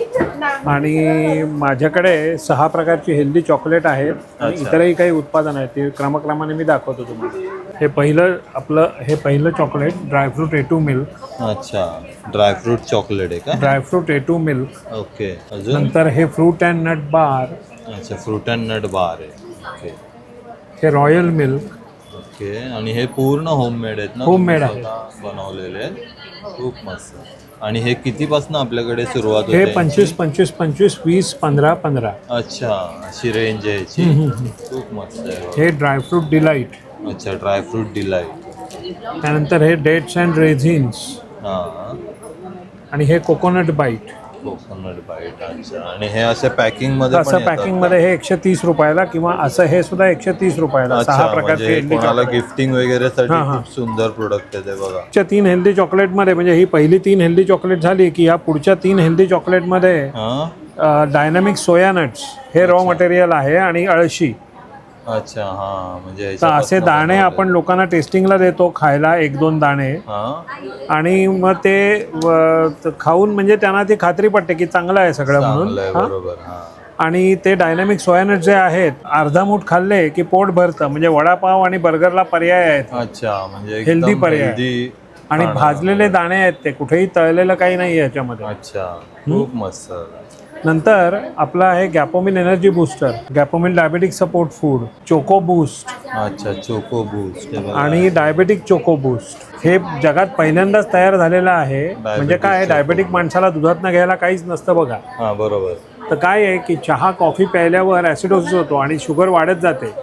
आणि माझ्याकडे 6 प्रकारची हेल्दी चॉकलेट आहेत आणि इतरही काही उत्पादन आहेत. ते क्रमाक्रमाने मी दाखवतो तुम्हाला. हे पहिलं चॉकलेट ड्रायफ्रूट A2 मिल्क. अच्छा, ड्रायफ्रूट चॉकलेट आहे का? Dry fruit A2 milk. ओके, अजून? नंतर हे फ्रूट अँड नट बार. अच्छा, फ्रूट अँड नट बार आहे. ओके. हे रॉयल मिल्क. ओके, आणि हे पूर्ण होममेड आहेत ना? होममेड आहे, बनवलेले आहेत. खूप मस्त. आणि हे कितीपासून आपल्याकडे सुरुवात होते? हे 25, 25, 25, 20, 15, 15. अच्छा, अशी रेंज आहे याची. खूप मस्त आहे. हे ड्रायफ्रूट डिलाईट. अच्छा, ड्रायफ्रूट डिलाईट. त्यानंतर हे डेट्स अँड रेझिन्स. हां. आणि हे कोकोनट बाईट. Coconut bite. अच्छा, आणि हे असे पॅकिंगमध्ये असं पॅकिंगमध्ये हे 130 रुपयाला किंवा असं हे सुद्धा 130 रुपयाला. 6 प्रकारचे हेल्दी चॉकलेट. गिफ्टिंग वगैरे साठी खूप सुंदर प्रोडक्ट आहे ते बघा. 3 हेल्दी चॉकलेटमध्ये, म्हणजे ही पहिली 3 हेल्दी चॉकलेट झाली की या पुढच्या 3 हेल्दी चॉकलेटमध्ये डायनामिक सोया नट्स हे रॉ मटेरियल आहे आणि अळशी. अच्छा, हां, म्हणजे तर असे दाणे आपण लोकांना टेस्टिंगला देतो खायला, 1-2 दाणे, आणि मग ते खाऊन म्हणजे त्यांना ती खात्री पडते की चांगलं आहे सगळं म्हणून. आणि ते डायनामिक सोयानट जे आहेत, अर्धा मूठ खाल्ले की पोट भरतं, म्हणजे वडापाव आणि बर्गरला पर्याय आहेत. अच्छा, म्हणजे हेल्दी पर्याय. आणि भाजलेले दाणे आहेत, ते कुठेही तळलेलं काही नाही आहे याच्यामध्ये. अच्छा, खूप मस्त. नंतर आपला आहे Gapomin energy booster, Gapomin diabetic support food, choco boost. अच्छा, चोको बूस्ट आणि डायबेटिक चोको बूस्ट. हे जगात पहिल्यांदाच तयार झालेलं आहे. म्हणजे काय, डायबेटिक माणसाला दुधातनं घ्यायला काहीच नसतं बघा. हां, बरोबर. तर काय आहे की चहा कॉफी प्यायल्यावर ॲसिडोसिस होतो आणि शुगर वाढत जाते,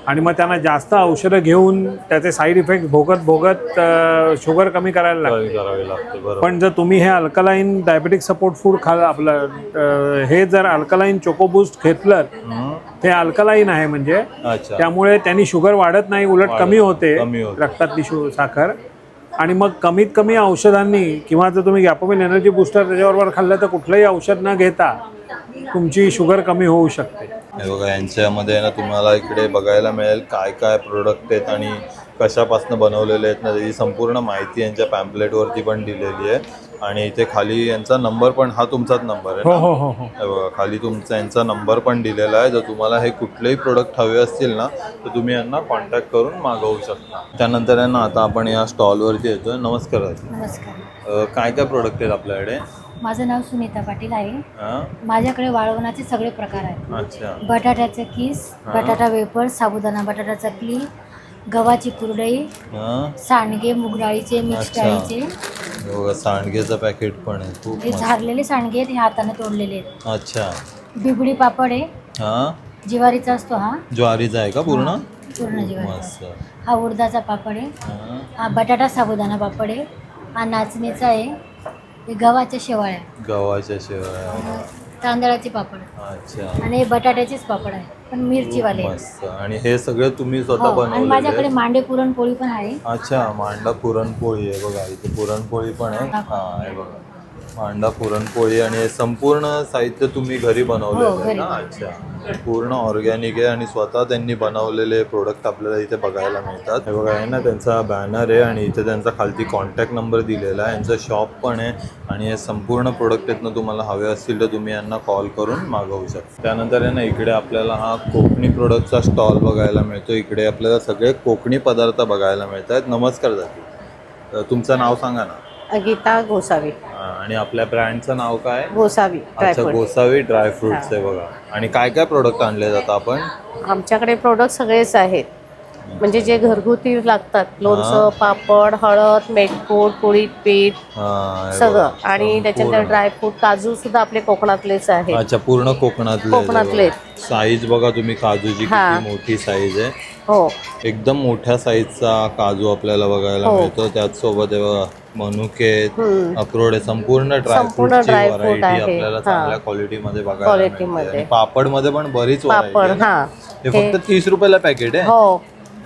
आणि मग त्यांना जास्त औषधं घेऊन त्याचे साईड इफेक्ट भोगत शुगर कमी करायला लागते. पण जर तुम्ही हे अल्कलाईन डायबेटिक सपोर्ट फूड आपलं हे जर अल्कलाईन चोको बूस्ट घेतलं, ते अल्कलाईन आहे म्हणजे त्यामुळे त्यांनी शुगर वाढत नाही, उलट कमी होते रक्तातली साखर. आणि मग कमीत कमी औषधांनी, किंवा जर तुम्ही गॅपोमिन एनर्जी बूस्टर त्याच्याबरोबर खाल्लं तर कुठलंही औषध न घेता तुमची शुगर कमी होऊ शकते. हे बघा, यांच्यामध्ये ना तुम्हाला इकडे बघायला मिळेल काय काय प्रोडक्ट आहेत आणि कशापासून बनवलेले आहेत ना, त्याची संपूर्ण माहिती यांच्या पॅम्पलेटवरती पण दिलेली आहे. आणि इथे खाली यांचा नंबर पण, हा तुमचाच नंबर आहे ना? हो. हे बघा, खाली तुमचा यांचा नंबर पण दिलेला आहे. जर तुम्हाला हे कुठलेही प्रोडक्ट हवे असतील ना, तर तुम्ही यांना कॉन्टॅक्ट करून मागवू शकता. त्यानंतर आहे ना, आता आपण या स्टॉलवरती येतोय. नमस्कार. नमस्कार. काय काय प्रोडक्ट आहेत आपल्याकडे? माझं नाव सुनीता पाटील आहे. माझ्याकडे वाळवणाचे सगळे प्रकार आहेत. अच्छा. बटाट्याचे किस, बटाटा वेपर, साबुदाणा बटाटा चकली, गव्हाची कुरडई, सांडगे मूग डाळीचे, मिक्स डाळीचे. सांडगेचं पॅकेट पण आहे. खूप हे झारलेले सांडगे आहेत, हे हाताने तोडलेले आहेत. अच्छा. बिबडी पापड आहे, ज्वारीचा असतो. हा ज्वारीचा आहे का? पूर्ण ज्वारीचा. हा उडदाचा पापड आहे. हा बटाटा साबुदाणा पापड आहे. हा नाचणीचा आहे. हे गव्हाच्या शेवाळ्या, तांदळाचे पापड. अच्छा. आणि हे बटाट्याचेच पापड आहे, पण मिरचीवाले. मस्त. आणि हे सगळं तुम्ही स्वतः बनवले? आणि माझ्याकडे मांडे पुरणपोळी पण आहे. अच्छा, मांडा पुरणपोळी आहे बघा, इथे पुरणपोळी पण आहे. हा, हे बघा, मांडा पुरणपोळी. आणि हे संपूर्ण साहित्य तुम्ही घरी बनवलेलं आहे ना? अच्छा. पूर्ण ऑर्गॅनिक आहे आणि स्वतः त्यांनी बनवलेले प्रोडक्ट आपल्याला इथे बघायला मिळतात. हे बघा, आहे ना त्यांचा बॅनर आहे आणि इथे त्यांचा खालती कॉन्टॅक्ट नंबर दिलेला आहे. यांचं शॉप पण आहे आणि हे संपूर्ण प्रोडक्ट आहेत ना, तुम्हाला हवे असतील तर तुम्ही यांना कॉल करून मागवू शकता. त्यानंतर आहे ना, इकडे आपल्याला हा कोकणी प्रोडक्टचा स्टॉल बघायला मिळतो. इकडे आपल्याला सगळे कोकणी पदार्थ बघायला मिळत आहेत. नमस्कार दादी, तुमचं नाव सांगा ना. गीता गोसावी. आणि आपल्या ब्रँडचं नाव काय? गोसावी. अच्छा, गोसावी ड्रायफ्रुट्स आहे बघा. आणि काय काय प्रोडक्ट आणले जातात आपण? आमच्याकडे प्रोडक्ट सगळेच आहेत, म्हणजे जे घरगुती लागतात, लोणचं, पापड, हळद, मेटकूट, पोळी पीठ, सगळं. आणि त्याच्यानंतर ड्रायफ्रूट, काजू सुद्धा आपले कोकणातलेच आहेत. अच्छा, पूर्ण कोकणातले. साईज बघा तुम्ही काजूची, किती मोठी साईज आहे. हो, एकदम मोठ्या साईजचा काजू आपल्याला बघायला मिळतो. त्याच सोबत मनुके, अक्रोड, संपूर्ण ड्रायफ्रूटची व्हरायटी आपल्याला चांगल्या क्वालिटीमध्ये बघायला मिळते. पापड मध्ये पण बरीच व्हरायटी. हे फक्त 30 रुपयाला पॅकेट आहे.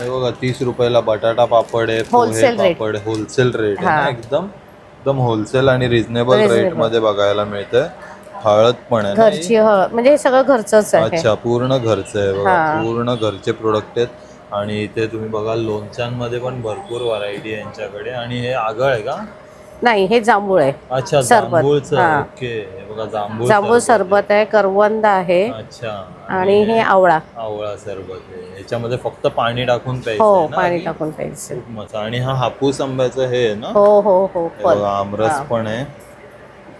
हे बघा 30 रुपयाला बटाटा पापड आहे, पोहे Wholesale rate. पापड, होलसेल रेट आहे हा. ना, एकदम होलसेल आणि रिझनेबल Reasonable. रेट मध्ये बघायला मिळतंय. हळद पण आहे ना ही? घरची म्हणजे हे सगळं घरचंच आहे. अच्छा, पूर्ण घरचं आहे बघा, हा. पूर्ण घरचे प्रोडक्ट आहेत. आणि इथे तुम्ही बघा लोणच्यांमध्ये पण भरपूर व्हरायटी आहे यांच्याकडे. आणि हे आगळ आहे का? नाही, हे जांभूळ आहे. अच्छा, सरबत. जांभूळचं. हा. ओके, हे बघा जांभूळ जांभूळ सरबत आहे, करवंद आहे. अच्छा. आणि हे आवळा. आवळा सरबत आहे. याच्यामध्ये फक्त पाणी टाकून प्यायचं हो, आहे ना? पाणी टाकून प्यायचं. खूप मस्त. आणि हा हापूस आंब्याचं हे आहे ना? हो. हे बघा, आमरस पण आहे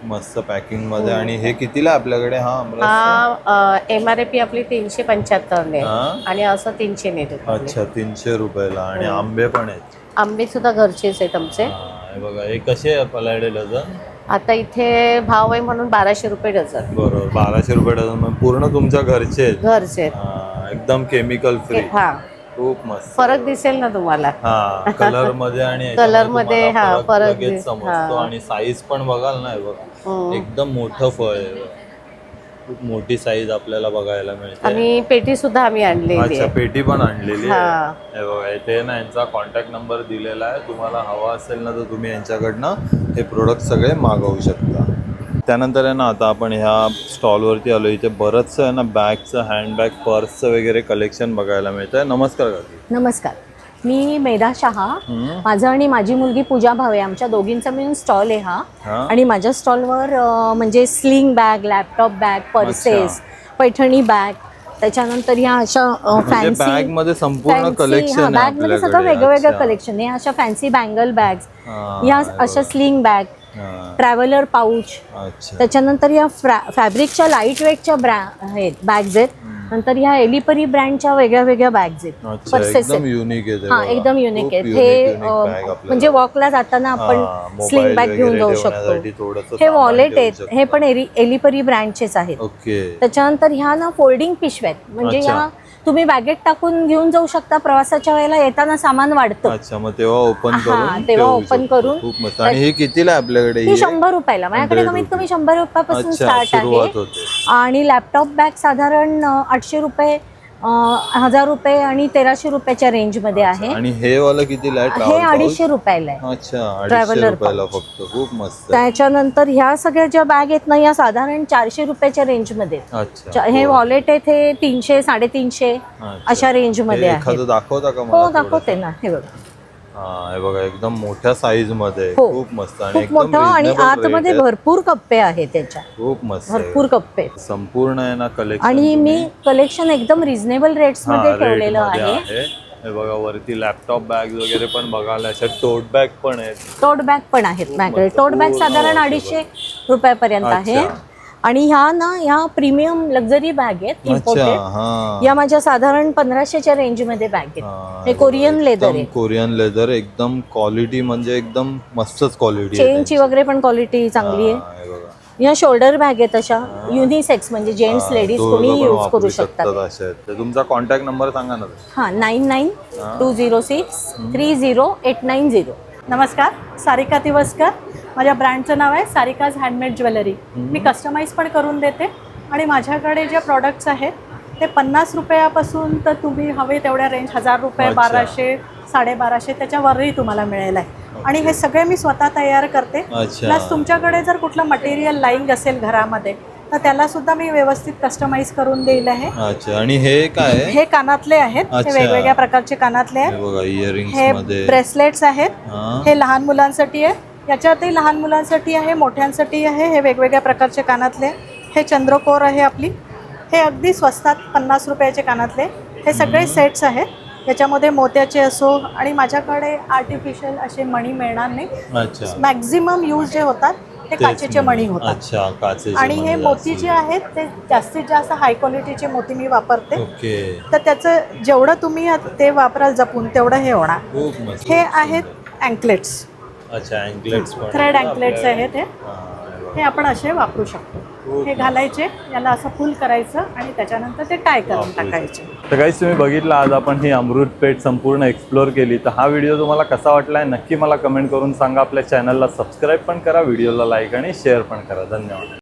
मस्त पॅकिंग मध्ये. आणि हे कितीला आपल्याकडे हा आमरस? हा MRP आपली 375 ने हा? आणि असं 300 ने देतो. अच्छा, 300 रुपयाला. आणि आंबे पण आहेत. आंबे सुद्धा घरचेच आहेत आमचे. हे बघा, हे कसे आहे आपल्याकडे डझन? आता इथे भाव आहे म्हणून 1200 रुपये डझन. बरोबर, 1200 रुपये डझन. मग पूर्ण तुमच्या घरचे आहेत? घरचे आहेत. हा, एकदम केमिकल फ्री. हा, खूप मस्त. फरक दिसेल ना तुम्हाला? हा, कलर मध्ये आणि कलर मध्ये हा फरक लगेच समजतो. आणि साईज पण बघाल ना, हे बघा एकदम मोठं फळ आहे. खूप मोठी साईज आपल्याला बघायला मिळते. आणि पेटी सुद्धा आम्ही आणलेली अच्छा, आहे. पेटी पण आणलेली हा. आहे. हे बघा, इथे ना यांचा कॉन्टॅक्ट नंबर दिलेला आहे. तुम्हाला हवा असेल ना तर तुम्ही यांच्याकडनं हे प्रोडक्ट सगळे मागवू शकता. त्यानंतर आहे ना, आता आपण ह्या स्टॉलवरती आलो. इथे बरंचसं आहे ना बॅगचं, हँडबॅग, पर्सचं वगैरे कलेक्शन बघायला मिळतं आहे. नमस्कार काकी. नमस्कार, मी मेधा शहा. माझं आणि माझी मुलगी पूजा भावे, आमच्या दोघींचा मिळून स्टॉल आहे हा. आणि माझ्या स्टॉलवर म्हणजे sling bag, laptop bag, purses, Paithani bag, त्याच्यानंतर ह्या अशा फॅन्सी बॅग मध्ये संपूर्ण कलेक्शन आहे. बॅग मध्ये सगळं वेगवेगळं कलेक्शन आहे. अशा फॅन्सी बँगल बॅग्स, या अशा स्लिंग बॅग, ट्रॅव्हलर पाऊच, त्याच्यानंतर या फॅब्रिकच्या लाईट वेटच्या आहेत बॅग्स आहेत. नंतर ह्या एलिपरी ब्रँडच्या वेगळ्या वेगळ्या बॅग्स आहेत, पर्सेस एकदम युनिक आहेत. हा, एकदम युनिक आहेत. हे म्हणजे वॉकला जाताना आपण स्लिंग बॅग घेऊन जाऊ शकतो. हे वॉलेट आहेत, हे पण एलिपरी ब्रँडचेच आहेत. त्याच्यानंतर ह्या ना फोल्डिंग पिशव्या आहेत, म्हणजे ह्या तुम्ही बॅगेत टाकून घेऊन जाऊ शकता. प्रवासाच्या वेळेला येताना सामान वाढतं. अच्छा, मग तेव्हा ओपन करून तेव्हा ओपन करून. खूप मस्त. आणि हे कितीला आपल्याकडे? ही 100 रुपयाला. माझ्याकडे कमीत कमी 100 रुपयापासून स्टार्ट आहे. आणि लॅपटॉप बॅग साधारण 800 रुपये, 1000 रुपये आणि 1300 रुपयाच्या रेंज मध्ये आहे. आणि हे वाला कितीला आहे? हे 250 रुपयाला आहे. अच्छा, 250 रुपयाला फक्त. खूप मस्त. त्याच्यानंतर ह्या सगळ्या ज्या बॅग आहेत ना, या साधारण 400 रुपयाच्या रेंज मध्ये. अच्छा, हे वॉलेट आहेत, हे 300, 350 अशा रेंज मध्ये आहे. एखादं दाखवता का? हो, दाखवते ना. हे बघा, हे बघा, एकदम मोठ्या साईज मध्ये. खूप मस्त. आणि खूप मोठं. आणि आतमध्ये भरपूर कप्पे आहेत त्याच्या. खूप मस्त, भरपूर कप्पे संपूर्ण आहे ना कलेक्शन. आणि मी कलेक्शन एकदम रिझनेबल रेट्स मध्ये ठेवलेलं आहे. हे बघा, वरती लॅपटॉप बॅग वगैरे पण बघायला. अशा टोट बॅग पण आहेत. टोट बॅग पण आहेत माझ्याकडे. टोट बॅग साधारण 250 रुपयापर्यंत आहे. आणि ह्या ना, ह्या प्रीमियम लक्झरी बॅग आहेत, इम्पोर्टेड. या माझ्या साधारण 1500च्या रेंज मध्ये बॅग आहेत. हे कोरियन लेदर आहे. कोरियन लेदर, एकदम क्वालिटी म्हणजे एकदम मस्तच क्वालिटी. चेनची वगैरे पण क्वालिटी चांगली आहे. या शोल्डर बॅग आहेत अशा युनिसेक्स, म्हणजे जेंट्स लेडीज कोणी यूज करू शकतात. तुमचा कॉन्टॅक्ट नंबर सांगा ना. हा, 9920630890. नमस्कार, सारिका तिवस्कर. माझ्या ब्रँडचं नाव आहे सारिकाज हँडमेड ज्वेलरी. मी कस्टमाइज पण करून देते. आणि माझ्याकडे जे प्रॉडक्ट्स आहेत ते 50 रुपयापासून तर तुम्ही हवे तेवढ्या रेंज, 1000 रुपये, 1200, 1250 त्याच्यावरही तुम्हाला मिळेल आहे. आणि हे सगळे मी स्वतः तयार करते. प्लस तुमच्याकडे जर कुठलं मटेरियल लाईंग असेल घरामध्ये तर त्याला सुद्धा मी व्यवस्थित कस्टमाइज करून दिल आहे. अच्छा, आणि हे काय? हे कानातले आहेत. हे वेगवेगळ्या प्रकारचे कानातले आहेत. हे ब्रेसलेट्स आहेत. हे लहान मुलांसाठी आहे. याच्यातही लहान मुलांसाठी आहे, मोठ्यांसाठी आहे. हे वेगवेगळ्या प्रकारचे कानातले. हे चंद्रकोर आहे आपली. हे अगदी स्वस्तात 50 रुपयाचे कानातले. हे सगळे सेट्स आहेत. याच्यामध्ये मोत्याचे असो. आणि माझ्याकडे आर्टिफिशियल असे मणी मिळणार नाही. मॅक्झिमम यूज जे होतात ते काचेचे मणी होतात. आणि हे मोती जे आहेत ते जास्तीत जास्त हाय क्वालिटीचे मोती मी वापरते. तर त्याचं जेवढं तुम्ही ते वापराल जपून तेवढं हे होणार. हे आहेत अँकलेट्स. थ्रेड अँकलेट्स आहेत. हे आपण असे वापरू शकतो. हे घालायचे, याला असं फुल करायचं आणि त्याच्यानंतर ते टाय करून टाकायचे. तर काहीच तुम्ही बघितलं, आज आपण ही अमृत पेठ संपूर्ण एक्सप्लोर केली. तर हा व्हिडिओ तुम्हाला कसा वाटलाय नक्की मला कमेंट करून सांगा. आपल्या चॅनलला सबस्क्राईब पण करा, व्हिडिओला लाईक आणि शेअर पण करा. धन्यवाद.